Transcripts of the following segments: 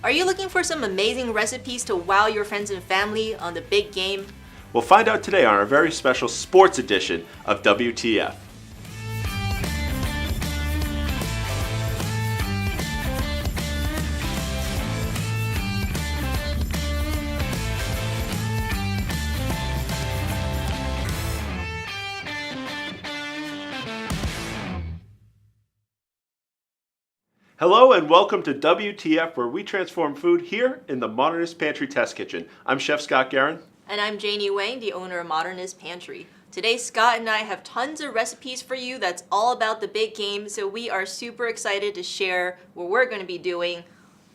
Are you looking for some amazing recipes to wow your friends and family on the big game? We'll find out today on our very special sports edition of WTF. Hello and welcome to WTF, where we transform food here in the Modernist Pantry Test Kitchen. I'm Chef Scott Guerin. And I'm Janie Wang, the owner of Modernist Pantry. Today, Scott and I have tons of recipes for you that's all about the big game, so we are super excited to share what we're going to be doing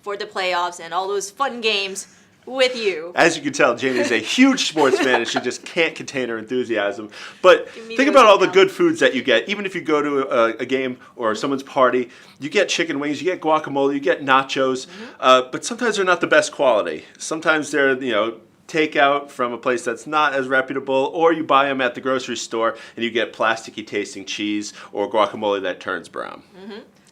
for the playoffs and all those fun games with you. As you can tell, Janie is a huge sports fan and she just can't contain her enthusiasm. But think about all the good foods that you get. Even if you go to a game or someone's party, you get chicken wings, you get guacamole, you get nachos, but sometimes they're not the best quality. Sometimes they're, takeout from a place that's not as reputable, or you buy them at the grocery store and you get plasticky tasting cheese or guacamole that turns brown.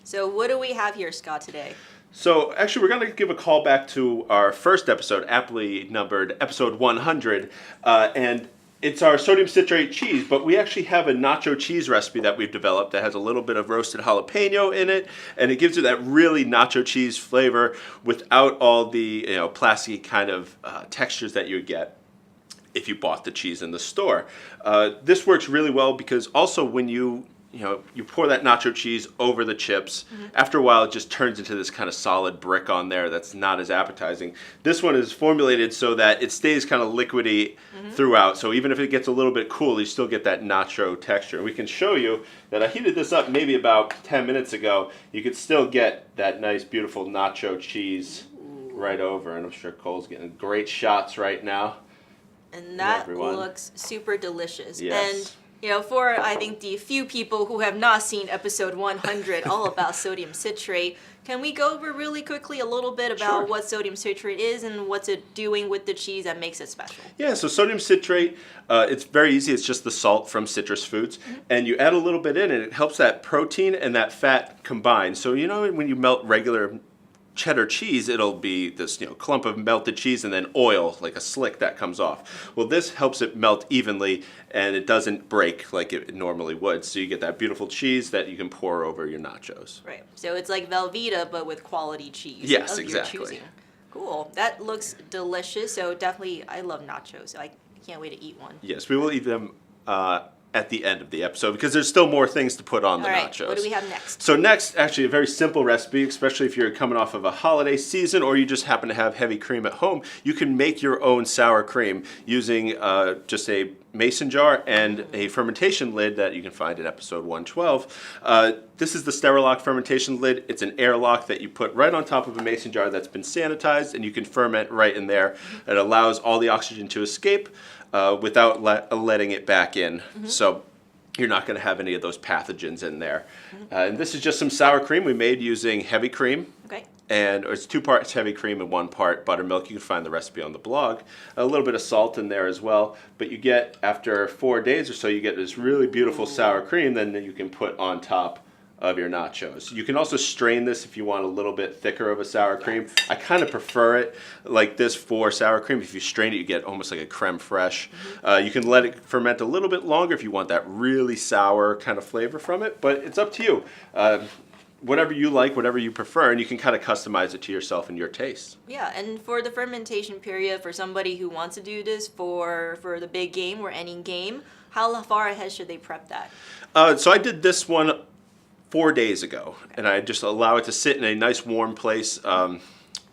So what do we have here, Scott, today? So actually, we're going to give a call back to our first episode, aptly numbered episode 100, and it's our sodium citrate cheese, but we actually have a nacho cheese recipe that we've developed that has a little bit of roasted jalapeno in it, and it gives it that really nacho cheese flavor without all the plasticky kind of textures that you would get if you bought the cheese in the store. This works really well because also when you pour that nacho cheese over the chips. After a while, it just turns into this kind of solid brick on there that's not as appetizing. This one is formulated so that it stays kind of liquidy throughout. So even if it gets a little bit cool, you still get that nacho texture. We can show you that I heated this up maybe about 10 minutes ago. You could still get that nice, beautiful nacho cheese right over. And I'm sure Cole's getting great shots right now. And that looks super delicious. Yes. And for, I think, the few people who have not seen episode 100, all about sodium citrate, can we go over really quickly a little bit about what sodium citrate is and what's it doing with the cheese that makes it special? Yeah, so sodium citrate, it's very easy. It's just the salt from citrus foods. And you add a little bit in, and it helps that protein and that fat combine. So when you melt regular cheddar cheese, it'll be this clump of melted cheese and then oil, like a slick that comes off. Well, this helps it melt evenly and it doesn't break like it normally would. So you get that beautiful cheese that you can pour over your nachos. Right. So it's like Velveeta, but with quality cheese. Yes, of exactly. Your choosing. Cool. That looks delicious. So definitely, I love nachos. So I can't wait to eat one. Yes, we will eat them at the end of the episode because there's still more things to put on the nachos. What do we have next? So next, actually a very simple recipe, especially if you're coming off of a holiday season or you just happen to have heavy cream at home. You can make your own sour cream using just a mason jar and a fermentation lid that you can find in episode 112. This is the Sterilock fermentation lid. It's an airlock that you put right on top of a mason jar that's been sanitized, and you can ferment right in there. It allows all the oxygen to escape without letting it back in. So you're not going to have any of those pathogens in there. And this is just some sour cream we made using heavy cream. Okay. And it's 2 parts heavy cream and 1 part buttermilk. You can find the recipe on the blog. A little bit of salt in there as well. But you get, after 4 days or so, you get this really beautiful sour cream then you can put on top of your nachos. You can also strain this if you want a little bit thicker of a sour cream. I kind of prefer it like this for sour cream. If you strain it, you get almost like a creme fraiche. You can let it ferment a little bit longer if you want that really sour kind of flavor from it, but it's up to you. Whatever you like, whatever you prefer, and you can kind of customize it to yourself and your taste. Yeah, and for the fermentation period, for somebody who wants to do this for the big game or any game, how far ahead should they prep that? So I did this one 4 days ago, and I just allow it to sit in a nice warm place.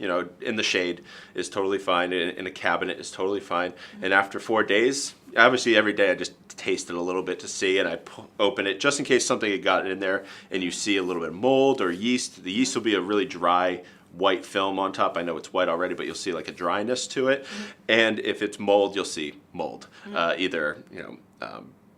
In the shade is totally fine. In a cabinet is totally fine. And after 4 days, obviously every day I just taste it a little bit to see, and I open it just in case something had gotten in there and you see a little bit of mold or yeast. The yeast will be a really dry white film on top. I know it's white already, but you'll see like a dryness to it. And if it's mold, you'll see mold. Either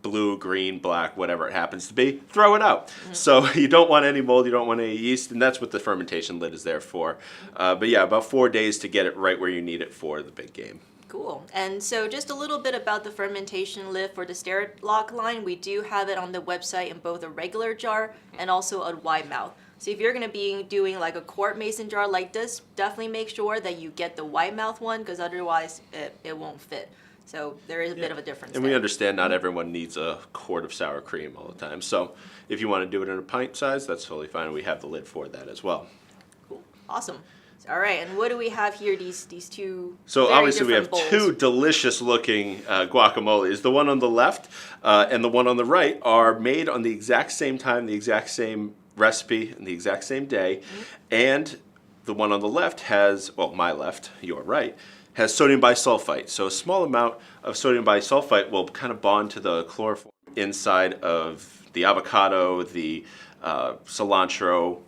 blue, green, black, whatever it happens to be, throw it out. So you don't want any mold, you don't want any yeast, and that's what the fermentation lid is there for. But yeah, about 4 days to get it right where you need it for the big game. Cool. And so just a little bit about the fermentation lid for the Sterilock line. We do have it on the website in both a regular jar and also a wide mouth. So if you're going to be doing like a quart mason jar like this, definitely make sure that you get the wide mouth one, because otherwise it won't fit. So there is a bit of a difference. And we understand not everyone needs a quart of sour cream all the time. So if you want to do it in a pint size, that's totally fine. We have the lid for that as well. Cool. Awesome. All right, and what do we have here? These two. So very obviously we have different two bowls. delicious looking guacamoles. The one on the left and the one on the right are made on the exact same time, the exact same recipe, and the exact same day. And the one on the left has, well, my left, your right, has sodium bisulfite. So a small amount of sodium bisulfite will kind of bond to the chloroform inside of the avocado, the cilantro,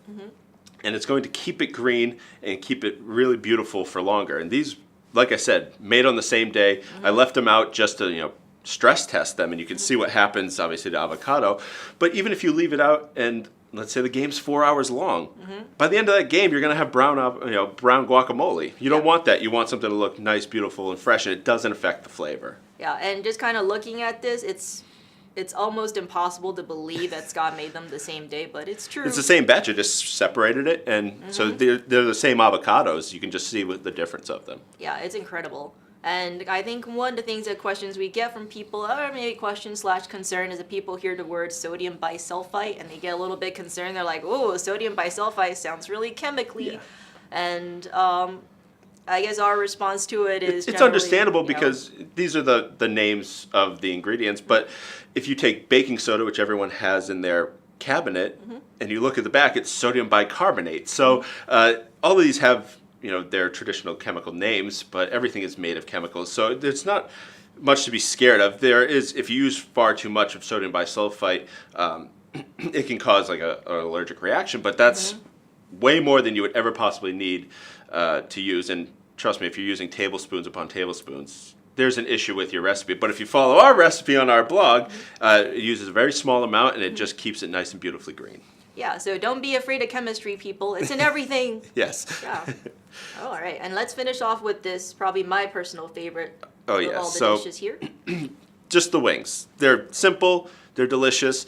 and it's going to keep it green and keep it really beautiful for longer. And these, like I said, made on the same day. I left them out just to, stress test them, and you can see what happens, obviously, to avocado. But even if you leave it out and let's say the game's 4 hours long. By the end of that game, you're going to have brown guacamole. You don't want that. You want something to look nice, beautiful, and fresh, and it doesn't affect the flavor. Yeah, and just kind of looking at this, it's almost impossible to believe that Scott made them the same day, but it's true. It's the same batch. I just separated it, and so they're the same avocados. You can just see what the difference of them. Yeah, it's incredible. And I think one of the things that questions we get from people, or maybe question/concern, is that people hear the word sodium bisulfite and they get a little bit concerned. They're like, oh, sodium bisulfite sounds really chemically. Yeah. And I guess our response to it is it's understandable because these are the names of the ingredients. But if you take baking soda, which everyone has in their cabinet, and you look at the back, it's sodium bicarbonate. So all of these have their traditional chemical names, but everything is made of chemicals. So there's not much to be scared of. There is, if you use far too much of sodium bisulfite, it can cause like an allergic reaction, but that's way more than you would ever possibly need to use. And trust me, if you're using tablespoons upon tablespoons, there's an issue with your recipe. But if you follow our recipe on our blog, it uses a very small amount, and it just keeps it nice and beautifully green. Yeah, so don't be afraid of chemistry, people. It's in everything. Yes. Yeah. Oh, all right, and let's finish off with this, probably my personal favorite of all the dishes here. Just the wings. They're simple. They're delicious.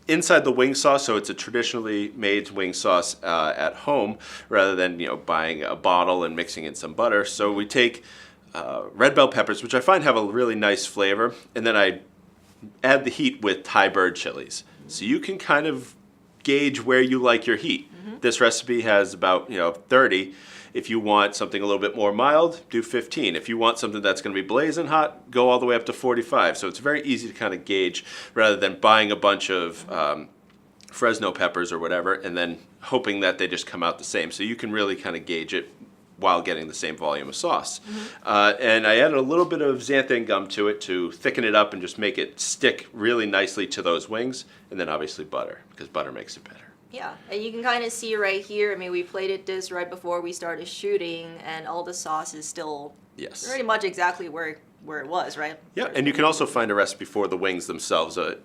Inside the wing sauce, so it's a traditionally made wing sauce at home rather than buying a bottle and mixing in some butter. So we take red bell peppers, which I find have a really nice flavor, and then I add the heat with Thai bird chilies. So you can kind of gauge where you like your heat. This recipe has about 30. If you want something a little bit more mild, do 15. If you want something that's going to be blazing hot, go all the way up to 45. So it's very easy to kind of gauge rather than buying a bunch of Fresno peppers or whatever and then hoping that they just come out the same. So you can really kind of gauge it while getting the same volume of sauce. And I added a little bit of xanthan gum to it to thicken it up and just make it stick really nicely to those wings. And then obviously butter, because butter makes it better. Yeah, and you can kind of see right here, I mean, we plated this right before we started shooting, and all the sauce is still pretty much exactly where it was, right? Yeah, and you can also find a recipe for the wings themselves. A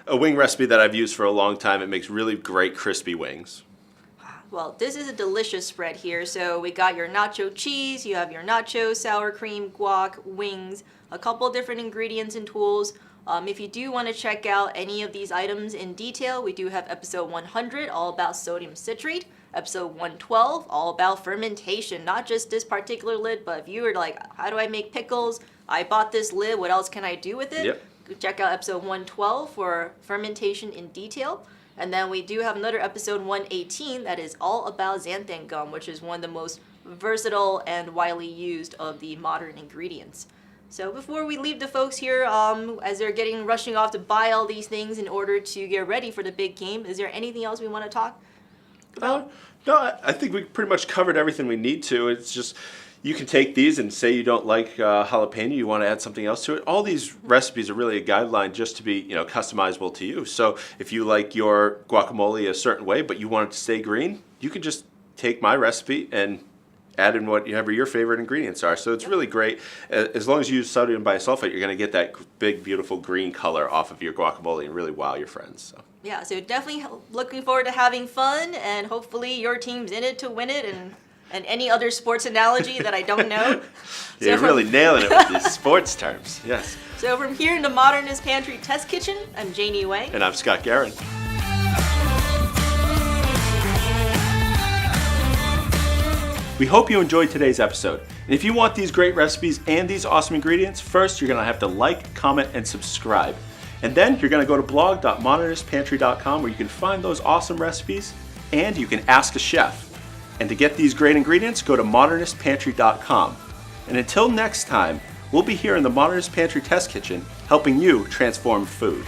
wing recipe that I've used for a long time. It makes really great crispy wings. Well, this is a delicious spread here. So we got your nacho cheese, you have your nacho, sour cream, guac, wings, a couple different ingredients and tools. If you do want to check out any of these items in detail, we do have episode 100, all about sodium citrate, episode 112, all about fermentation, not just this particular lid, but if you were like, how do I make pickles? I bought this lid, what else can I do with it? Yep. Check out episode 112 for fermentation in detail. And then we do have another episode 118 that is all about xanthan gum, which is one of the most versatile and widely used of the modern ingredients. So before we leave the folks here, as they're rushing off to buy all these things in order to get ready for the big game, is there anything else we want to talk about? No, I think we pretty much covered everything we need to. It's just, you can take these and say you don't like jalapeno, you want to add something else to it. All these recipes are really a guideline just to be, customizable to you. So if you like your guacamole a certain way, but you want it to stay green, you can just take my recipe and add in whatever your favorite ingredients are. So it's really great. As long as you use sodium bisulfite, you're going to get that big, beautiful green color off of your guacamole and really wow your friends. So. Yeah, so definitely looking forward to having fun, and hopefully your team's in it to win it, and any other sports analogy that I don't know. You're really nailing it with these sports terms. Yes. So from here in the Modernist Pantry Test Kitchen, I'm Janie Wang. And I'm Scott Guerin. We hope you enjoyed today's episode. And if you want these great recipes and these awesome ingredients, first you're going to have to like, comment, and subscribe. And then you're going to go to blog.modernistpantry.com where you can find those awesome recipes and you can ask a chef. And to get these great ingredients, go to modernistpantry.com. And until next time, we'll be here in the Modernist Pantry Test Kitchen helping you transform food.